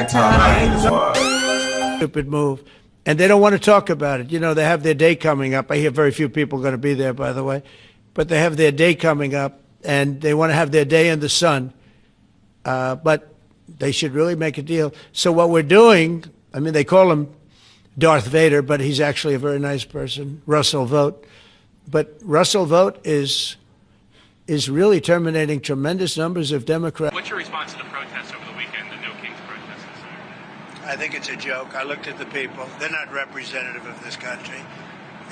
times. Stupid move. And they don't want to talk about it. You know, they have their day coming up. I hear very few people are going to be there, by the way. But they have their day coming up, and they want to have their day in the sun. But they should really make a deal. So what we're doing, I mean, they call him Darth Vader, but he's actually a very nice person, Russell Vogt. But Russell Vogt is really terminating tremendous numbers of Democrats. What's your response to the protests over the weekend, the No Kings protests? I think it's a joke. I looked at the people. They're not representative of this country.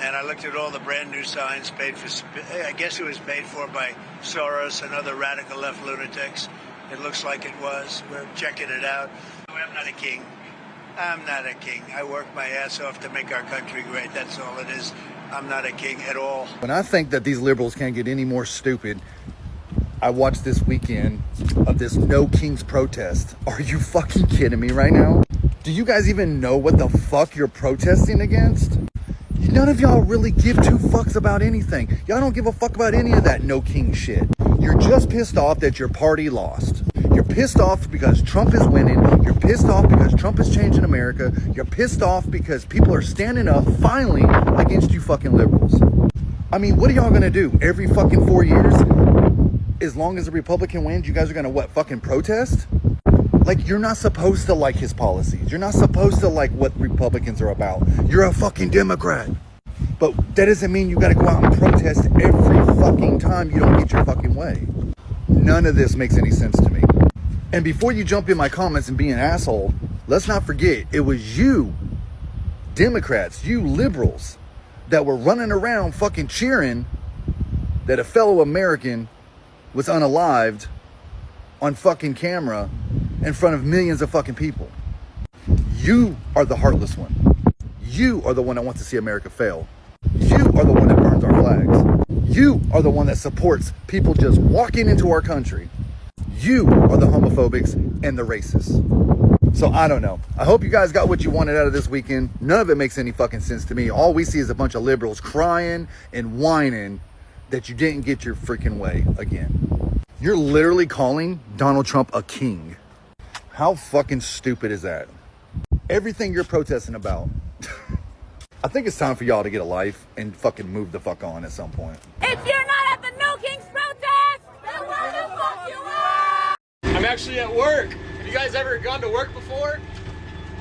And I looked at all the brand new signs paid for, I guess it was paid for by Soros and other radical left lunatics. It looks like it was. We're checking it out. I'm not a king. I'm not a king. I work my ass off to make our country great. That's all it is. I'm not a king at all. When I think that these liberals can't get any more stupid, I watched this weekend of this No Kings protest. Are you fucking kidding me right now? Do you guys even know what the fuck you're protesting against? None of y'all really give two fucks about anything. Y'all don't give a fuck about any of that No King shit. You're just pissed off that your party lost. You're pissed off because Trump is winning. You're pissed off because Trump is changing America. You're pissed off because people are standing up finally against you fucking liberals. I mean, what are y'all gonna do? Every fucking 4 years? As long as a Republican wins, you guys are gonna what, fucking protest? Like, you're not supposed to like his policies. You're not supposed to like what Republicans are about. You're a fucking Democrat. But that doesn't mean you gotta go out and protest every fucking time you don't get your fucking way. None of this makes any sense to me. And before you jump in my comments and be an asshole, let's not forget, it was you, Democrats, you liberals, that were running around fucking cheering that a fellow American was unalived on fucking camera in front of millions of fucking people. You are the heartless one. You are the one that wants to see America fail. You are the one that burns our flags. You are the one that supports people just walking into our country. You are the homophobics and the racists. So I don't know. I hope you guys got what you wanted out of this weekend. None of it makes any fucking sense to me. All we see is a bunch of liberals crying and whining that you didn't get your freaking way again. You're literally calling Donald Trump a king. How fucking stupid is that? Everything you're protesting about. I think it's time for y'all to get a life and fucking move the fuck on at some point. If you're not at the No Kings protest, then where the fuck you are? I'm actually at work. Have you guys ever gone to work before?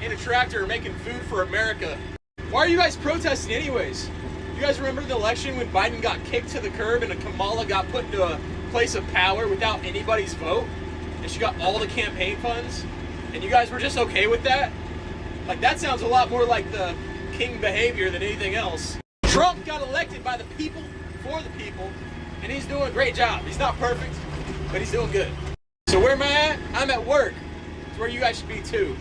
In a tractor making food for America. Why are you guys protesting anyways? You guys remember the election when Biden got kicked to the curb and Kamala got put into a place of power without anybody's vote? And she got all the campaign funds? And you guys were just okay with that? Like, that sounds a lot more like the king behavior than anything else. Trump got elected by the people, for the people, and he's doing a great job. He's not perfect, but he's doing good. So where am I at? I'm at work. It's where you guys should be too.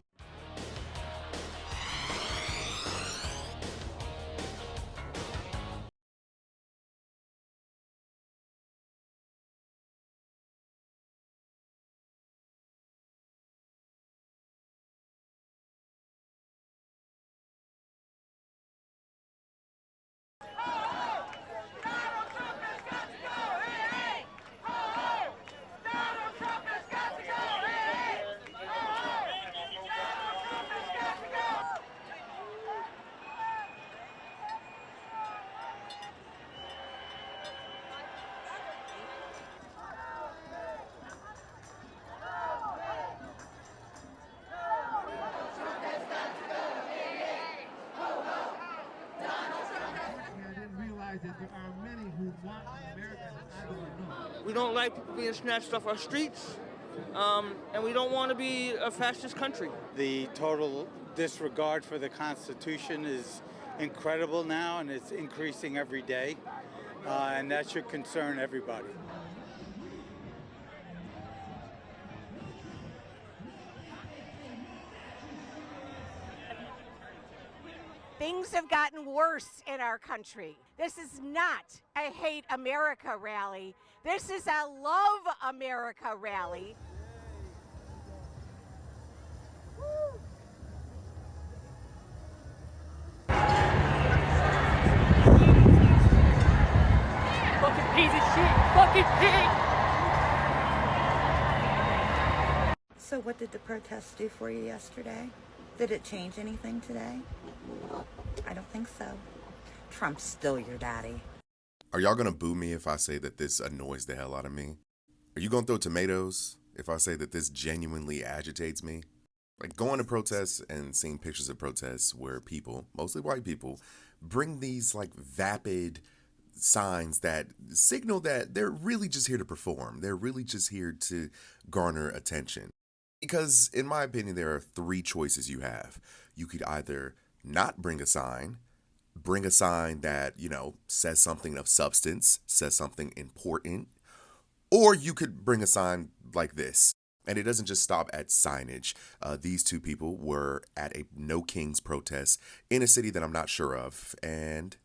We don't like people being snatched off our streets, and we don't want to be a fascist country. The total disregard for the Constitution is incredible now, and it's increasing every day, and that should concern everybody. Things have gotten worse in our country. This is not a hate America rally. This is a love America rally. Fucking piece of shit! Fucking pig! So So what did the protests do for you yesterday? Did it change anything today? I don't think so. Trump's still your daddy. Are y'all gonna boo me if I say that this annoys the hell out of me? Are you gonna throw tomatoes if I say that this genuinely agitates me? Like going to protests and seeing pictures of protests where people, mostly white people, bring these like vapid signs that signal that they're really just here to perform. They're really just here to garner attention. Because in my opinion, there are three choices you have. You could either not bring a sign that, says something of substance, says something important, or you could bring a sign like this. And it doesn't just stop at signage. These two people were at a No Kings protest in a city that I'm not sure of. And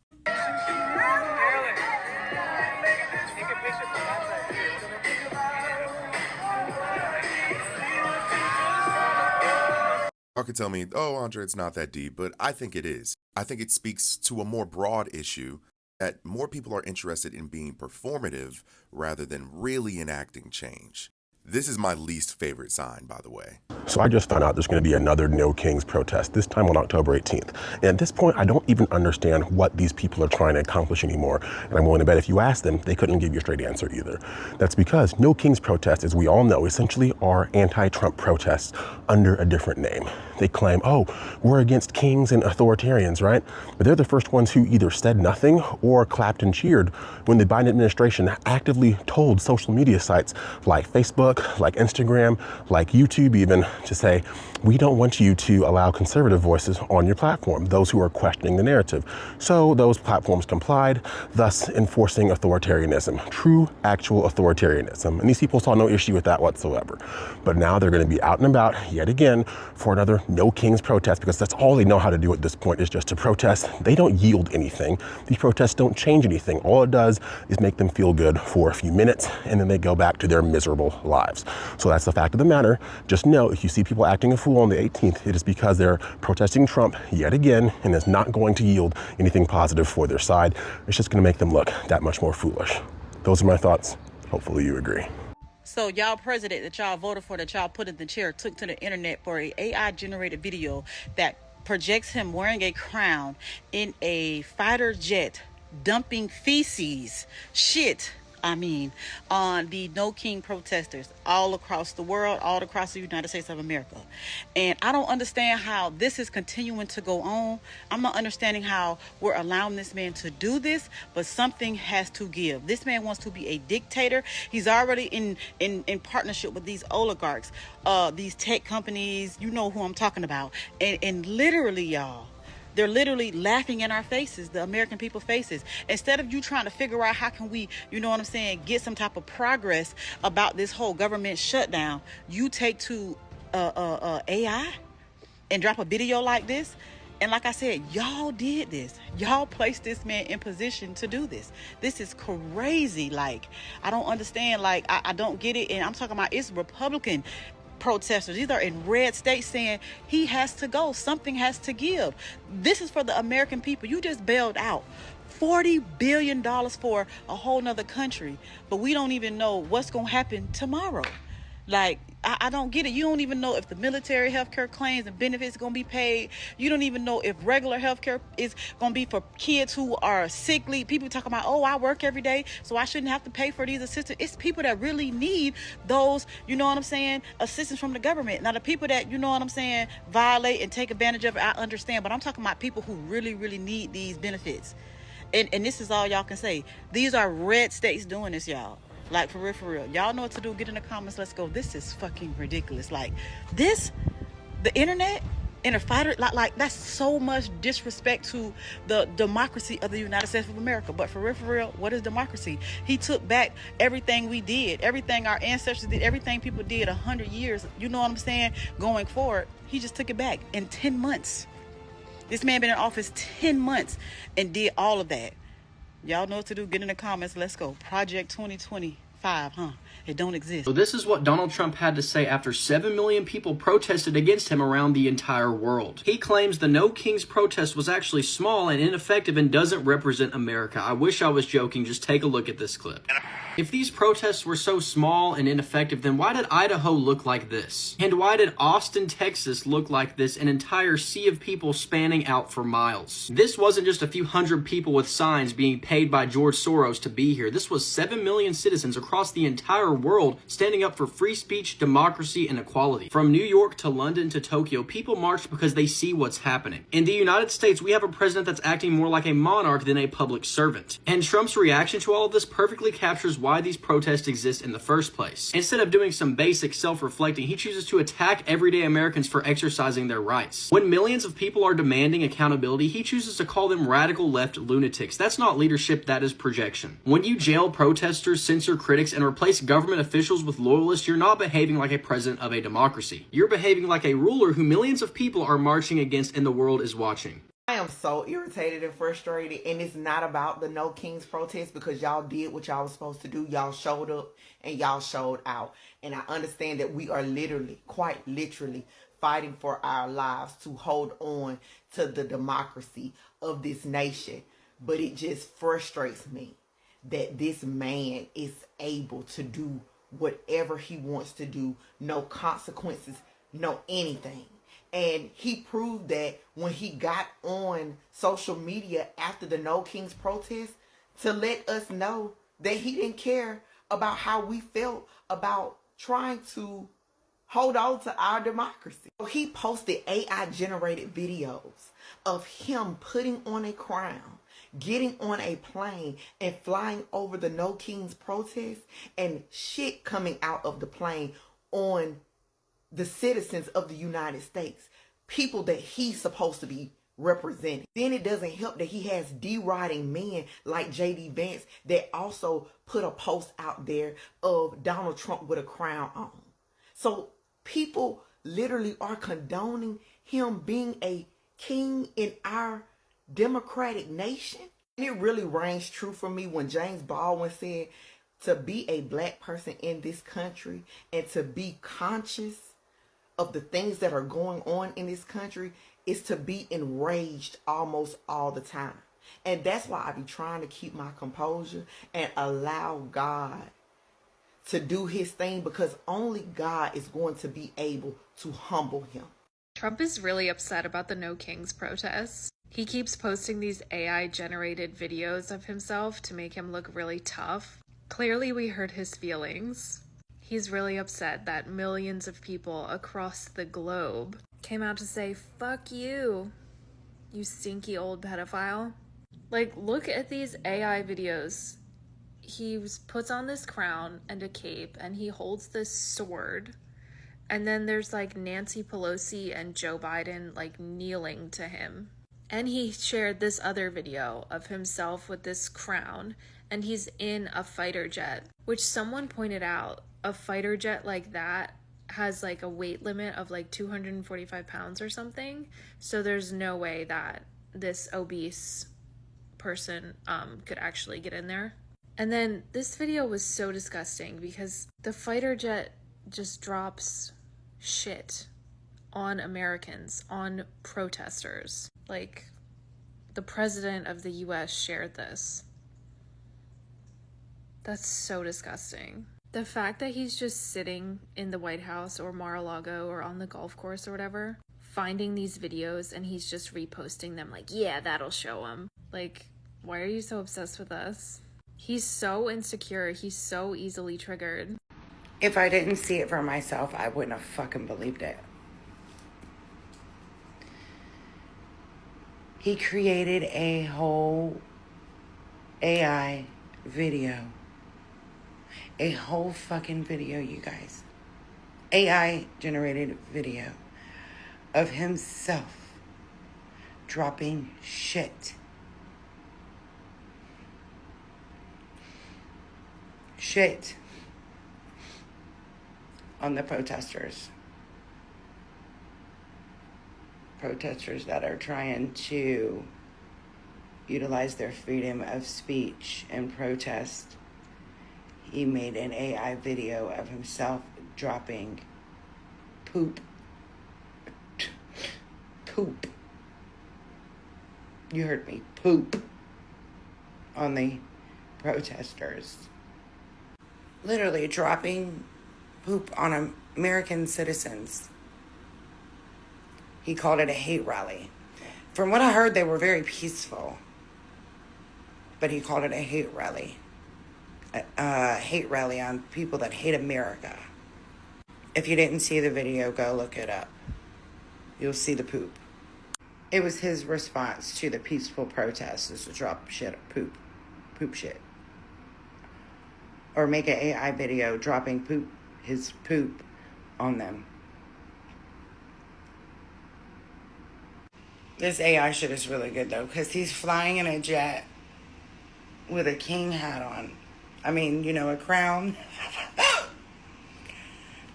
y'all could tell me, oh, Andre, it's not that deep, but I think it is. I think it speaks to a more broad issue that more people are interested in being performative rather than really enacting change. This is my least favorite sign, by the way. So I just found out there's going to be another No Kings protest, this time on October 18th. And at this point, I don't even understand what these people are trying to accomplish anymore. And I'm willing to bet if you ask them, they couldn't give you a straight answer either. That's because No Kings protests, as we all know, essentially are anti-Trump protests under a different name. They claim, oh, we're against kings and authoritarians, right? But they're the first ones who either said nothing or clapped and cheered when the Biden administration actively told social media sites like Facebook, like Instagram, like YouTube even, to say, we don't want you to allow conservative voices on your platform, those who are questioning the narrative. So those platforms complied, thus enforcing authoritarianism, true, actual authoritarianism. And these people saw no issue with that whatsoever. But now they're going to be out and about yet again for another No Kings protest, because that's all they know how to do at this point, is just to protest. They don't yield anything. These protests don't change anything. All it does is make them feel good for a few minutes, and then they go back to their miserable lives. So that's the fact of the matter. Just know, if you see people acting a fool on the 18th, it is because they're protesting Trump yet again, and it's not going to yield anything positive for their side. It's just going to make them look that much more foolish. Those are my thoughts. Hopefully you agree. So y'all president that y'all voted for, that y'all put in the chair, took to the internet for a AI generated video that projects him wearing a crown in a fighter jet, dumping feces, on the No King protesters all across the world, all across the United States of America. And I don't understand how this is continuing to go on. I'm not understanding how we're allowing this man to do this, but something has to give. This man wants to be a dictator. He's already in partnership with these oligarchs, these tech companies. You know who I'm talking about. And literally, y'all, they're literally laughing in our faces, the American people faces. Instead of you trying to figure out how can we, get some type of progress about this whole government shutdown, you take to AI and drop a video like this. And like I said, y'all did this. Y'all placed this man in position to do this. This is crazy. Like, I don't understand. Like, I don't get it. And I'm talking about, it's Republican protesters. These are in red states saying he has to go. Something has to give. This is for the American people. You just bailed out $40 billion for a whole nother country, but we don't even know what's going to happen tomorrow. Like, I don't get it. You don't even know if the military health care claims and benefits are going to be paid. You don't even know if regular health care is going to be for kids who are sickly. People talking about, oh, I work every day, so I shouldn't have to pay for these assistance. It's people that really need those, assistance from the government. Now, the people that, violate and take advantage of it, I understand. But I'm talking about people who really, really need these benefits. And this is all y'all can say. These are red states doing this, y'all. Like, for real. Y'all know what to do. Get in the comments. Let's go. This is fucking ridiculous. Like, this, the internet, and a fighter, like that's so much disrespect to the democracy of the United States of America. But for real, what is democracy? He took back everything we did, everything our ancestors did, everything people did 100 years, going forward. He just took it back in 10 months. This man been in office 10 months and did all of that. Y'all know what to do. Get in the comments. Let's go. Project 2025, huh? It don't exist. So this is what Donald Trump had to say after 7 million people protested against him around the entire world. He claims the No Kings protest was actually small and ineffective and doesn't represent America. I wish I was joking. Just take a look at this clip. If these protests were so small and ineffective, then why did Idaho look like this? And why did Austin, Texas look like this, an entire sea of people spanning out for miles? This wasn't just a few hundred people with signs being paid by George Soros to be here. This was 7 million citizens across the entire world standing up for free speech, democracy, and equality. From New York to London to Tokyo, people marched because they see what's happening. In the United States, we have a president that's acting more like a monarch than a public servant. And Trump's reaction to all of this perfectly captures why these protests exist in the first place. Instead of doing some basic self-reflecting, he chooses to attack everyday Americans for exercising their rights. When millions of people are demanding accountability, he chooses to call them radical left lunatics. That's not leadership, that is projection. When you jail protesters, censor critics, and replace government officials with loyalists, you're not behaving like a president of a democracy. You're behaving like a ruler who millions of people are marching against and the world is watching. I am so irritated and frustrated, and it's not about the No Kings protest because y'all did what y'all was supposed to do. Y'all showed up and y'all showed out. And I understand that we are literally, quite literally, fighting for our lives to hold on to the democracy of this nation. But it just frustrates me that this man is able to do whatever he wants to do. No consequences, no anything. And he proved that when he got on social media after the No Kings protest to let us know that he didn't care about how we felt about trying to hold on to our democracy. So he posted AI generated videos of him putting on a crown, getting on a plane and flying over the No Kings protest, and shit coming out of the plane on the citizens of the United States, people that he's supposed to be representing. Then it doesn't help that he has deriding men like J.D. Vance that also put a post out there of Donald Trump with a crown on. So people literally are condoning him being a king in our democratic nation. And it really rings true for me when James Baldwin said to be a black person in this country and to be conscious of the things that are going on in this country is to be enraged almost all the time. And that's why I be trying to keep my composure and allow God to do his thing, because only God is going to be able to humble him. Trump is really upset about the No Kings protests. He keeps posting these AI generated videos of himself to make him look really tough. Clearly we hurt his feelings. He's really upset that millions of people across the globe came out to say, fuck you, you stinky old pedophile. Like, look at these AI videos. He puts on this crown and a cape and he holds this sword. And then there's like Nancy Pelosi and Joe Biden like kneeling to him. And he shared this other video of himself with this crown and he's in a fighter jet, which someone pointed out. A fighter jet like that has like a weight limit of like 245 pounds or something. So there's no way that this obese person could actually get in there. And then this video was so disgusting because the fighter jet just drops shit on Americans, on protesters. Like, the president of the US shared this. That's so disgusting. The fact that he's just sitting in the White House or Mar-a-Lago or on the golf course or whatever, finding these videos and he's just reposting them like, yeah, that'll show him. Like, why are you so obsessed with us? He's so insecure. He's so easily triggered. If I didn't see it for myself, I wouldn't have fucking believed it. He created a whole AI video. A whole fucking video, you guys. AI generated video of himself dropping shit. Shit on the protesters. Protesters that are trying to utilize their freedom of speech and protest. He made an AI video of himself dropping poop. Poop. You heard me. Poop. On the protesters. Literally dropping poop on American citizens. He called it a hate rally. From what I heard, they were very peaceful. But he called it a hate rally. A hate rally on people that hate America. If you didn't see the video, go look it up. You'll see the poop. It was his response to the peaceful protesters to drop shit, poop shit. Or make an AI video dropping his poop on them. This AI shit is really good though, because he's flying in a jet with a king hat on. I mean, you know, a crown.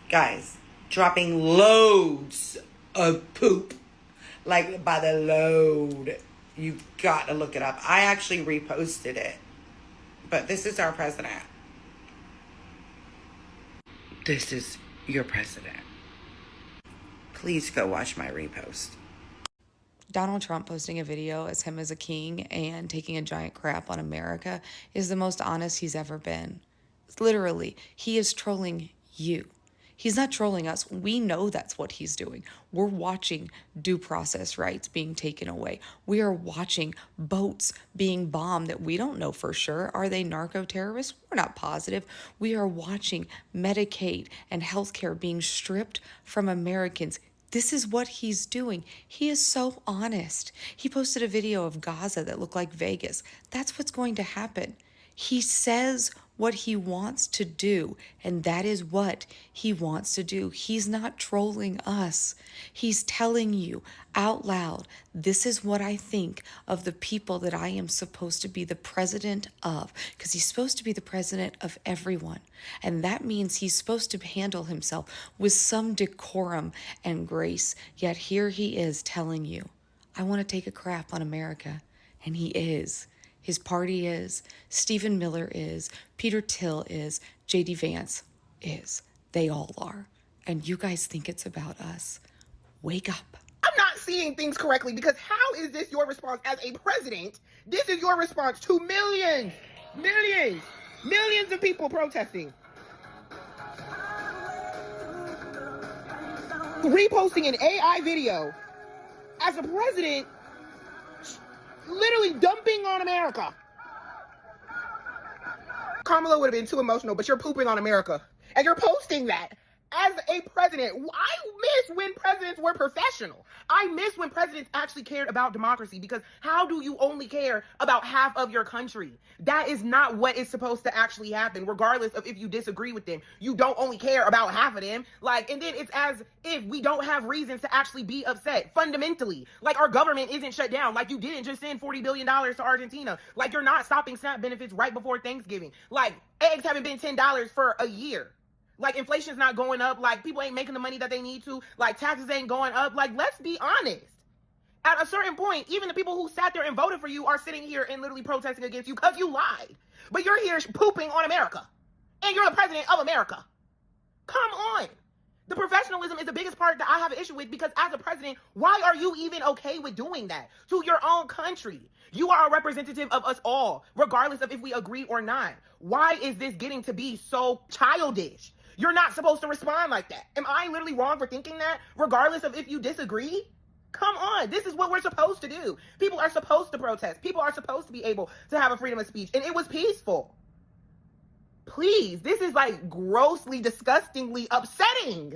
Guys, dropping loads of poop. Like by the load. You've got to look it up. I actually reposted it. But this is our president. This is your president. Please go watch my repost. Donald Trump posting a video as him as a king and taking a giant crap on America is the most honest he's ever been. Literally, he is trolling you. He's not trolling us. We know that's what he's doing. We're watching due process rights being taken away. We are watching boats being bombed that we don't know for sure. Are they narco-terrorists? We're not positive. We are watching Medicaid and healthcare being stripped from Americans. This is what he's doing. He is so honest. He posted a video of Gaza that looked like Vegas. That's what's going to happen. He says what he wants to do, and that is what he wants to do. He's not trolling us. He's telling you out loud, this is what I think of the people that I am supposed to be the president of, because he's supposed to be the president of everyone. And that means he's supposed to handle himself with some decorum and grace. Yet here he is telling you, I want to take a crap on America. And he is. His party is, Stephen Miller is, Peter Thiel is, J.D. Vance is. They all are. And you guys think it's about us. Wake up. I'm not seeing things correctly, because how is this your response as a president? This is your response to millions of people protesting. Reposting an AI video as a president, literally dumping on America. Kamala would have been too emotional, but you're pooping on America. And you're posting that as a president. I miss when presidents were professional. I miss when presidents actually cared about democracy, because how do you only care about half of your country? That is not what is supposed to actually happen, regardless of if you disagree with them. You don't only care about half of them. And then it's as if we don't have reasons to actually be upset, fundamentally. Our government isn't shut down. You didn't just send $40 billion to Argentina. You're not stopping SNAP benefits right before Thanksgiving. Eggs haven't been $10 for a year. Inflation's not going up. People ain't making the money that they need to. Taxes ain't going up. Let's be honest. At a certain point, even the people who sat there and voted for you are sitting here and literally protesting against you because you lied. But you're here pooping on America. And you're the president of America. Come on. The professionalism is the biggest part that I have an issue with, because as a president, why are you even okay with doing that to your own country? You are a representative of us all, regardless of if we agree or not. Why is this getting to be so childish? You're not supposed to respond like that. Am I literally wrong for thinking that, regardless of if you disagree? Come on, this is what we're supposed to do. People are supposed to protest. People are supposed to be able to have a freedom of speech, and it was peaceful. Please, this is grossly, disgustingly upsetting.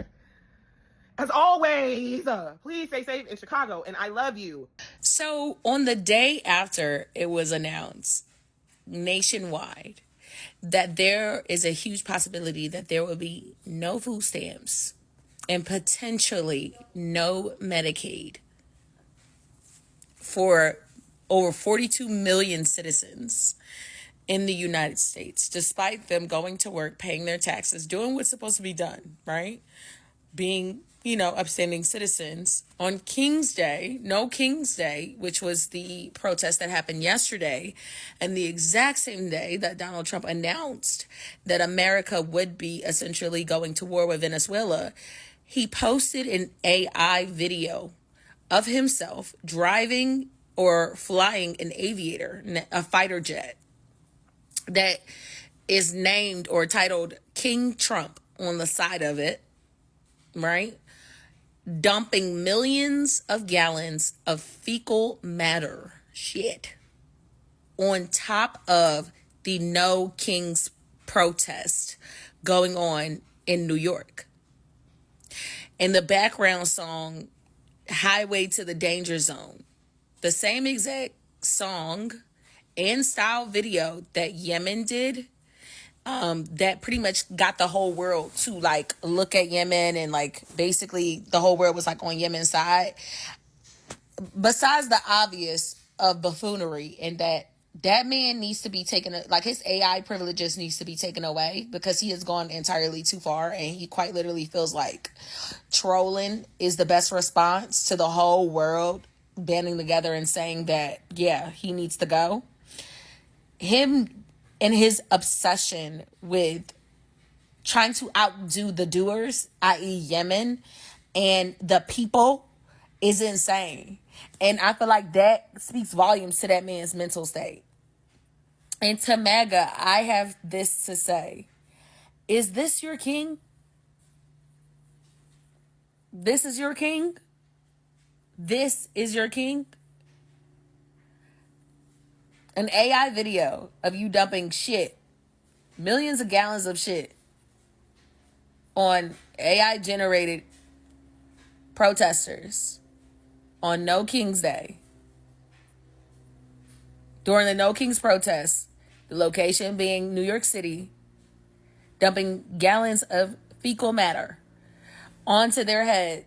As always, please stay safe in Chicago, and I love you. So on the day after it was announced nationwide that there is a huge possibility that there will be no food stamps and potentially no Medicaid for over 42 million citizens in the United States, despite them going to work, paying their taxes, doing what's supposed to be done, right? Being upstanding citizens on King's Day, No King's Day, which was the protest that happened yesterday, and the exact same day that Donald Trump announced that America would be essentially going to war with Venezuela, he posted an AI video of himself driving or flying an aviator, a fighter jet, that is named or titled King Trump on the side of it, right? Dumping millions of gallons of fecal matter shit on top of the No Kings protest going on in New York. And the background song, Highway to the Danger Zone, the same exact song and style video that Yemen did, that pretty much got the whole world to like look at Yemen, and like basically the whole world was like on Yemen's side. Besides the obvious of buffoonery, and that man needs to be taken, like his AI privileges needs to be taken away, because he has gone entirely too far, and he quite literally feels like trolling is the best response to the whole world banding together and saying that, yeah, he needs to go. Him and his obsession with trying to outdo the doers, i.e. Yemen, and the people is insane. And I feel like that speaks volumes to that man's mental state. And to MAGA, I have this to say. Is this your king? This is your king? This is your king? An AI video of you dumping shit, millions of gallons of shit, on AI generated protesters on No King's Day. During the No King's protests, the location being New York City, dumping gallons of fecal matter onto their head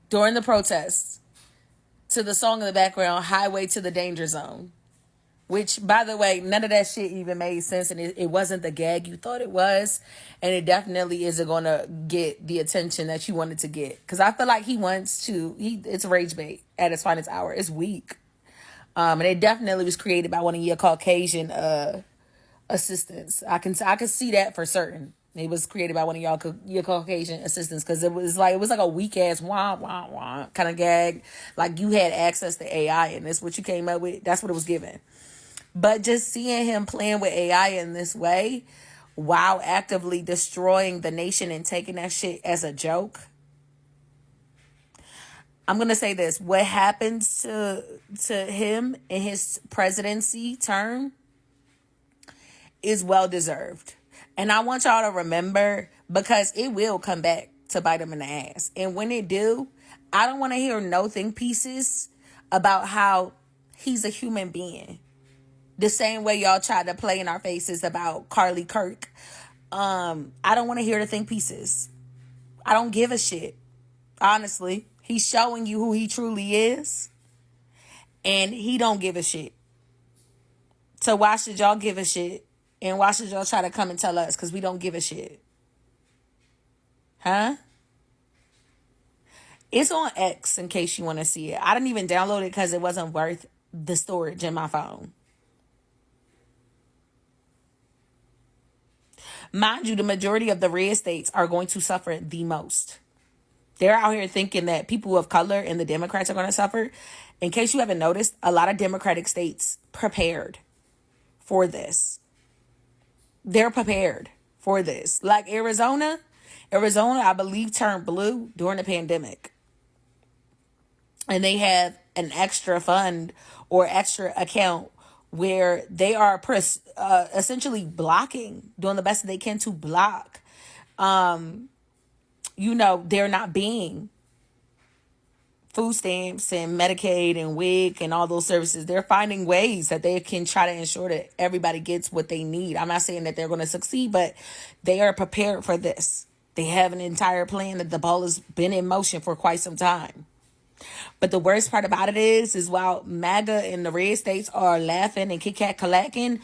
during the protests, to the song in the background, Highway to the Danger Zone. Which, by the way, none of that shit even made sense, and it wasn't the gag you thought it was, and it definitely isn't going to get the attention that you wanted to get. Because I feel like it's rage bait at its finest hour. It's weak. And it definitely was created by one of your Caucasian assistants. I can see that for certain. It was created by one of your Caucasian assistants, because it was like a weak ass wah wah wah kind of gag. Like you had access to AI, and that's what you came up with. That's what it was given. But just seeing him playing with AI in this way, while actively destroying the nation and taking that shit as a joke. I'm going to say this. What happens to him in his presidency term is well-deserved. And I want y'all to remember, because it will come back to bite him in the ass. And when it do, I don't want to hear no think pieces about how he's a human being. The same way y'all tried to play in our faces about Carly Kirk. I don't want to hear the think pieces. I don't give a shit. Honestly, he's showing you who he truly is. And he don't give a shit. So why should y'all give a shit? And why should y'all try to come and tell us? Because we don't give a shit. Huh? It's on X in case you want to see it. I didn't even download it because it wasn't worth the storage in my phone. Mind you, the majority of the red states are going to suffer the most. They're out here thinking that people of color and the Democrats are going to suffer. In case you haven't noticed, a lot of Democratic states prepared for this. They're prepared for this. Like Arizona, I believe, turned blue during the pandemic. And they have an extra fund or extra account where they are essentially blocking, doing the best that they can to block, they're not being food stamps and Medicaid and WIC and all those services. They're finding ways that they can try to ensure that everybody gets what they need. I'm not saying that they're going to succeed, but they are prepared for this. They have an entire plan that the ball has been in motion for quite some time. But the worst part about it is while MAGA and the red states are laughing and kick-cat-clacking,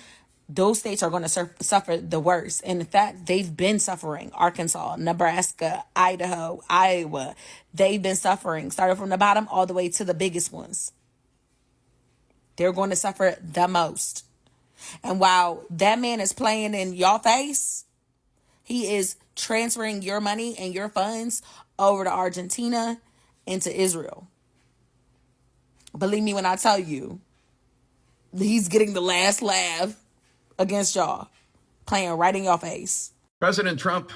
those states are going to suffer the worst. And in fact, they've been suffering. Arkansas, Nebraska, Idaho, Iowa, they've been suffering, starting from the bottom all the way to the biggest ones. They're going to suffer the most. And while that man is playing in your face, he is transferring your money and your funds over to Argentina and to Israel. Believe me when I tell you, he's getting the last laugh against y'all, playing right in your face. President Trump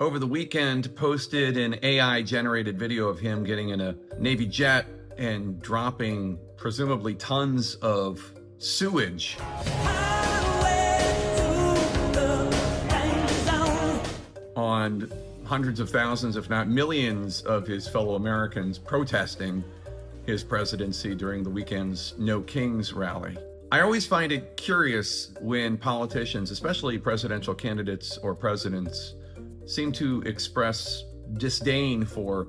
over the weekend posted an AI-generated video of him getting in a Navy jet and dropping presumably tons of sewage on hundreds of thousands, if not millions, of his fellow Americans protesting his presidency during the weekend's No Kings rally. I always find it curious when politicians, especially presidential candidates or presidents, seem to express disdain for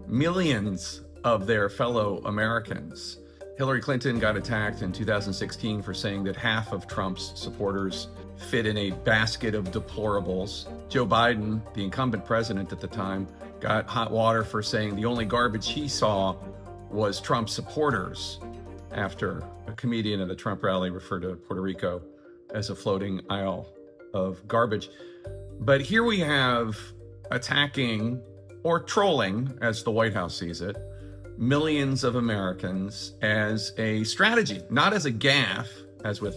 millions of their fellow Americans. Hillary Clinton got attacked in 2016 for saying that half of Trump's supporters fit in a basket of deplorables. Joe Biden, the incumbent president at the time, got hot water for saying the only garbage he saw was Trump supporters, after a comedian at a Trump rally referred to Puerto Rico as a floating isle of garbage. But here we have attacking, or trolling, as the White House sees it, millions of Americans as a strategy, not as a gaffe, as with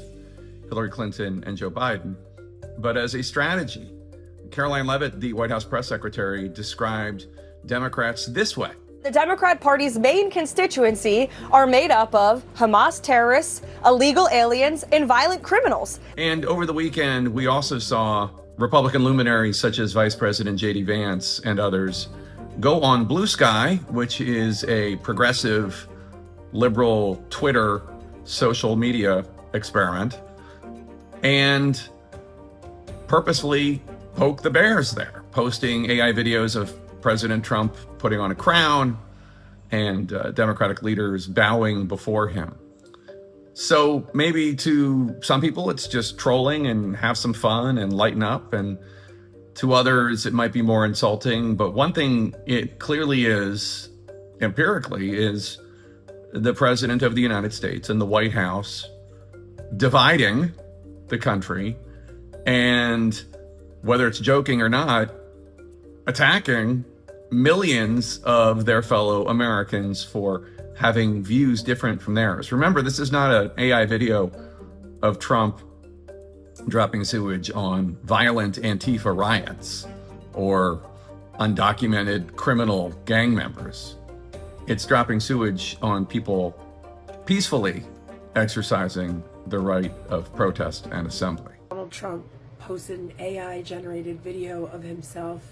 Hillary Clinton and Joe Biden, but as a strategy. Caroline Leavitt, the White House press secretary, described Democrats this way. The Democrat Party's main constituency are made up of Hamas terrorists, illegal aliens, and violent criminals. And over the weekend, we also saw Republican luminaries such as Vice President J.D. Vance and others go on Blue Sky, which is a progressive, liberal Twitter social media experiment, and purposefully poke the bears there, posting AI videos of President Trump putting on a crown and Democratic leaders bowing before him. So maybe to some people it's just trolling and have some fun and lighten up, and to others it might be more insulting. But one thing it clearly is, empirically, is the President of the United States and the White House dividing the country, and whether it's joking or not, attacking millions of their fellow Americans for having views different from theirs. Remember, this is not an AI video of Trump dropping sewage on violent Antifa riots or undocumented criminal gang members. It's dropping sewage on people peacefully exercising the right of protest and assembly. Donald Trump posted an AI-generated video of himself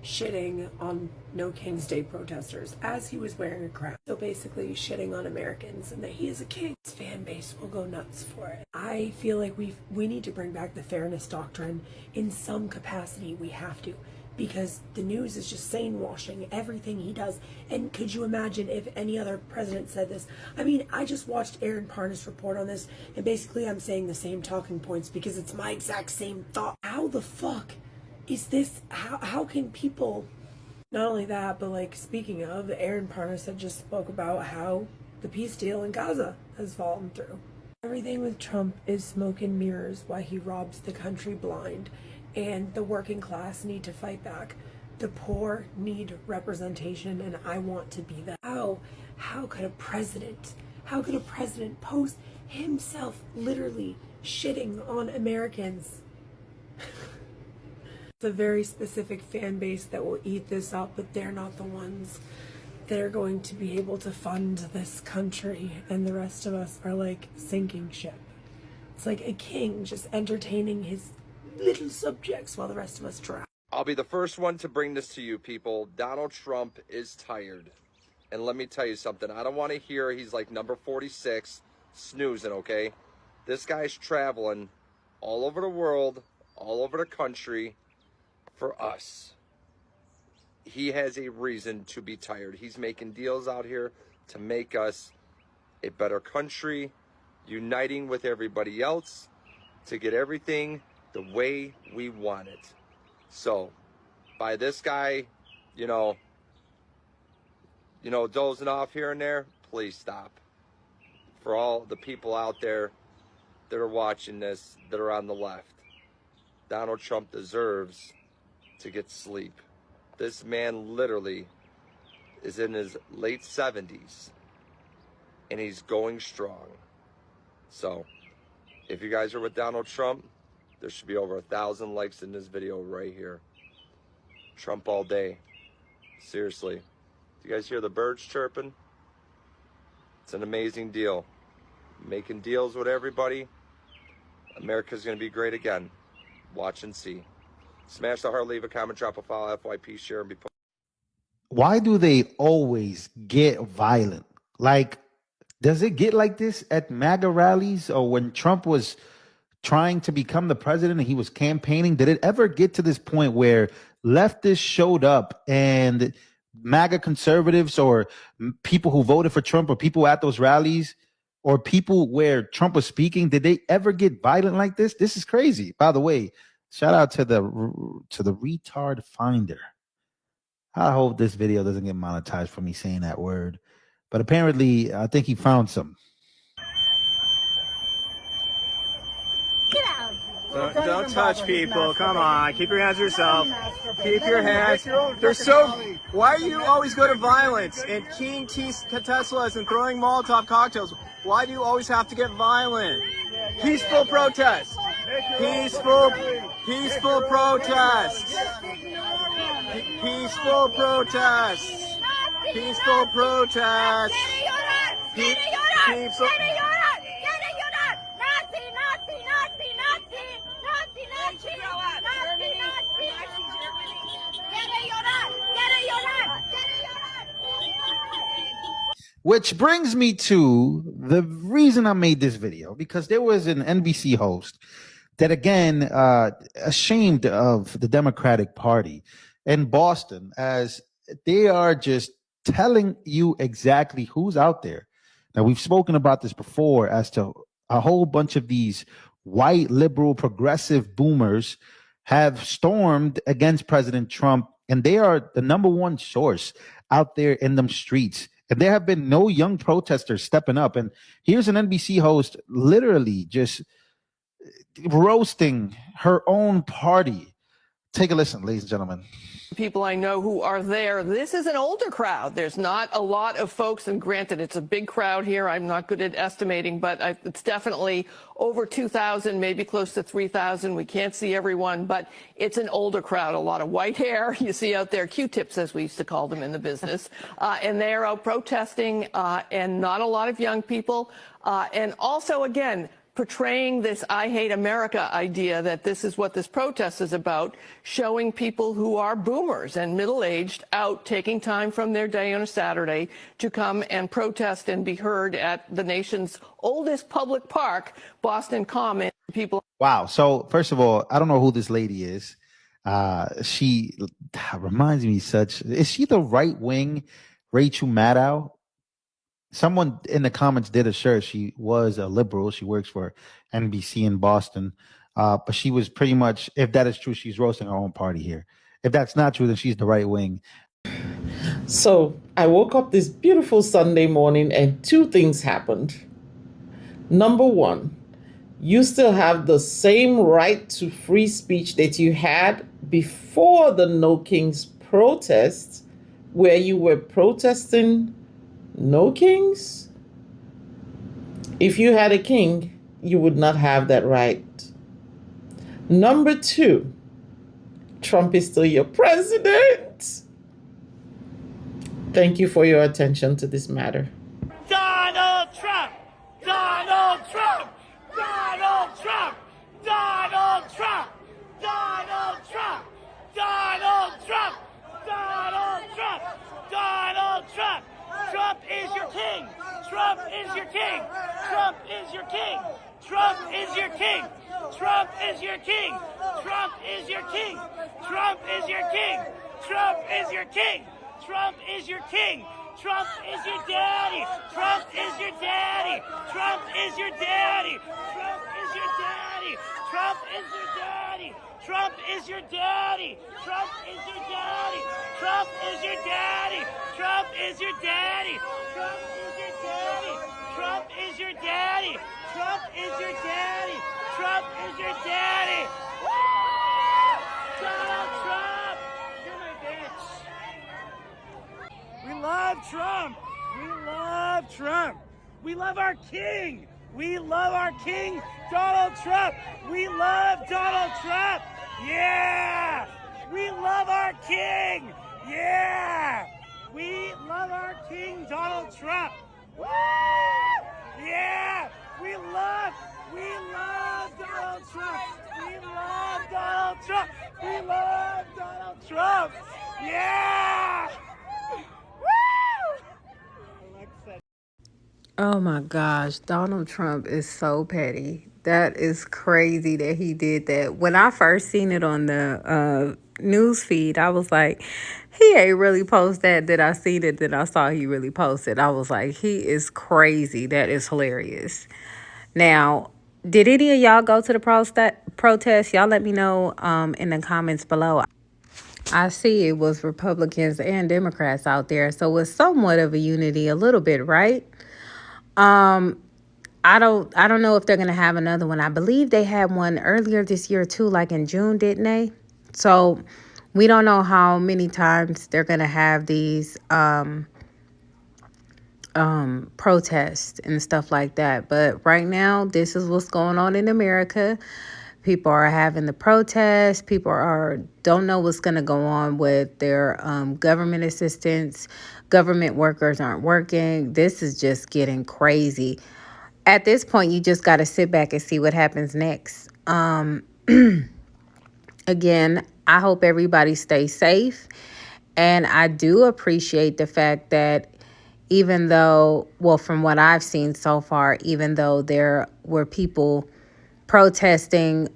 shitting on No King's Day protesters as he was wearing a crown. So basically shitting on Americans and that he is a king. His fan base will go nuts for it. I feel like we need to bring back the fairness doctrine in some capacity. We have to, because the news is just sane-washing everything he does. And could you imagine if any other president said this? I mean, I just watched Aaron Parnas report on this, and basically I'm saying the same talking points because it's my exact same thought. How the fuck is this? How can people? Not only that, but like, speaking of, Aaron Parnas had just spoke about how the peace deal in Gaza has fallen through. Everything with Trump is smoke and mirrors while he robs the country blind, and the working class need to fight back. The poor need representation, and I want to be that. How could a president post himself literally shitting on Americans? It's a very specific fan base that will eat this up, but they're not the ones that are going to be able to fund this country, and the rest of us are like sinking ship. It's like a king just entertaining his little subjects while the rest of us drown. I'll be the first one to bring this to you, people. Donald Trump is tired. And let me tell you something. I don't want to hear he's like number 46 snoozing, okay? This guy's traveling all over the world, all over the country for us. He has a reason to be tired. He's making deals out here to make us a better country, uniting with everybody else. to get everything the way we want it. So, by this guy, dozing off here and there, please stop. For all the people out there that are watching this, that are on the left, Donald Trump deserves to get sleep. This man literally is in his late 70s, and he's going strong. So, if you guys are with Donald Trump, there should be over 1,000 likes in this video right here. Trump all day. Seriously. Do you guys hear the birds chirping? It's an amazing deal. Making deals with everybody. America's going to be great again. Watch and see. Smash the heart, leave a comment, drop a follow, FYP, share, and be posted. Why do they always get violent? Like, does it get like this at MAGA rallies or when Trump was trying to become the president and he was campaigning? Did it ever get to this point where leftists showed up and MAGA conservatives or people who voted for Trump or people at those rallies or people where Trump was speaking, did they ever get violent like this? This is crazy. By the way, shout out to the retard finder. I hope this video doesn't get monetized for me saying that word. But apparently, I think he found some. Get out. Don't touch people. Come on. Keep your hands to yourself. Keep your hands. They're so. Why do you always go to violence and keying Teslas and throwing Molotov cocktails? Why do you always have to get violent? Peaceful protest. Peaceful protests. Peaceful protests. Peaceful protests. Peaceful. Which brings me to the reason I made this video, because there was an NBC host that, again, ashamed of the Democratic Party in Boston, as they are just telling you exactly who's out there. Now, we've spoken about this before as to a whole bunch of these white, liberal, progressive boomers have stormed against President Trump, and they are the number one source out there in them streets. And there have been no young protesters stepping up. And here's an NBC host literally just roasting her own party. Take a listen, ladies and gentlemen. People I know who are there. This is an older crowd. There's not a lot of folks, and granted, it's a big crowd here. I'm not good at estimating, but it's definitely over 2,000, maybe close to 3,000. We can't see everyone, but it's an older crowd. A lot of white hair. You see out there, Q-tips, as we used to call them in the business. And they're out protesting, and not a lot of young people. And also, again, portraying this I hate America idea that this is what this protest is about, showing people who are boomers and middle-aged out taking time from their day on a Saturday to come and protest and be heard at the nation's oldest public park, Boston Common. People. Wow. So first of all, I don't know who this lady is. She reminds me is she the right-wing Rachel Maddow? Someone in the comments did a shirt. She was a liberal. She works for NBC in Boston. But she was pretty much, if that is true, she's roasting her own party here. If that's not true, then she's the right wing. So I woke up this beautiful Sunday morning and two things happened. Number one, you still have the same right to free speech that you had before the No Kings protest, where you were protesting no kings? If you had a king, you would not have that right. Number two, Trump is still your president. Thank you for your attention to this matter. Donald Trump! Donald Trump! Donald Trump! Donald Trump! Donald Trump! Donald Trump! Donald Trump! Donald Trump! Trump is your king! Trump is your king! Trump is your king! Trump is your king! Trump is your king! Trump is your king! Trump is your king! Trump is your king! Trump is your king! Trump is your daddy! Trump is your daddy! Trump is your daddy! Trump is is your daddy. Trump is your daddy. Trump is your daddy. Trump is your daddy. Trump is your daddy. Trump is your daddy. Trump is your daddy. Trump is your daddy. Trump is your daddy. Trump is your daddy. Woo! Donald Trump, you're my bitch. We love Trump. We love Trump. We love our king. We love our king, Donald Trump. We love Donald Trump. Yeah. We love our king. Yeah. We love our king, Donald Trump. Woo! Yeah. We love Donald Trump. We love Donald Trump. We love Donald Trump. Yeah. Oh my gosh, Donald Trump is so petty. That is crazy that he did that. When I first seen it on the news feed, I was like, he ain't really post that. Then I seen it, then I saw he really posted. I was like, he is crazy. That is hilarious. Now, did any of y'all go to the protest? Y'all let me know in the comments below. I see it was Republicans and Democrats out there, so it's somewhat of a unity, a little bit, right? I don't know if they're gonna have another one. I believe they had one earlier this year too, like in June, didn't they? So we don't know how many times they're gonna have these protests and stuff like that. But right now, this is what's going on in America. People are having the protests. People don't know what's going to go on with their government assistance. Government workers aren't working. This is just getting crazy. At this point, you just got to sit back and see what happens next. Again, I hope everybody stays safe. And I do appreciate the fact that even though, well, from what I've seen so far, even though there were people protesting,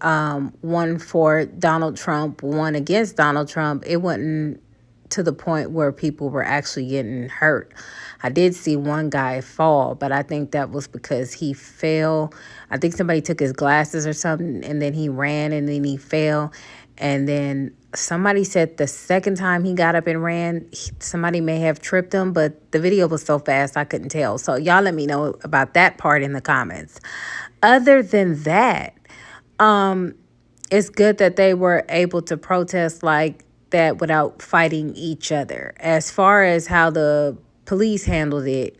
one for Donald Trump, one against Donald Trump, it wasn't to the point where people were actually getting hurt. I did see one guy fall, but I think that was because he fell. I think somebody took his glasses or something, and then he ran, and then he fell. And then somebody said the second time he got up and ran, somebody may have tripped him, but the video was so fast I couldn't tell. So y'all let me know about that part in the comments. Other than that, it's good that they were able to protest like that without fighting each other. As far as how the police handled it,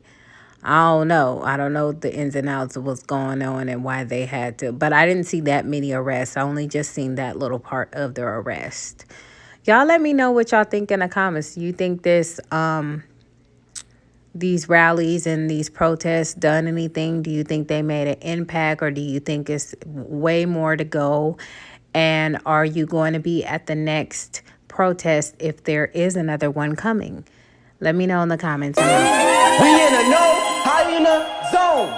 I don't know. I don't know the ins and outs of what's going on and why they had to. But I didn't see that many arrests. I only just seen that little part of their arrest. Y'all let me know what y'all think in the comments. Do you think these rallies and these protests done anything? Do you think they made an impact, or do you think it's way more to go? And are you going to be at the next protest if there is another one coming? Let me know in the comments. We in a no hyena zone.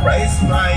Race my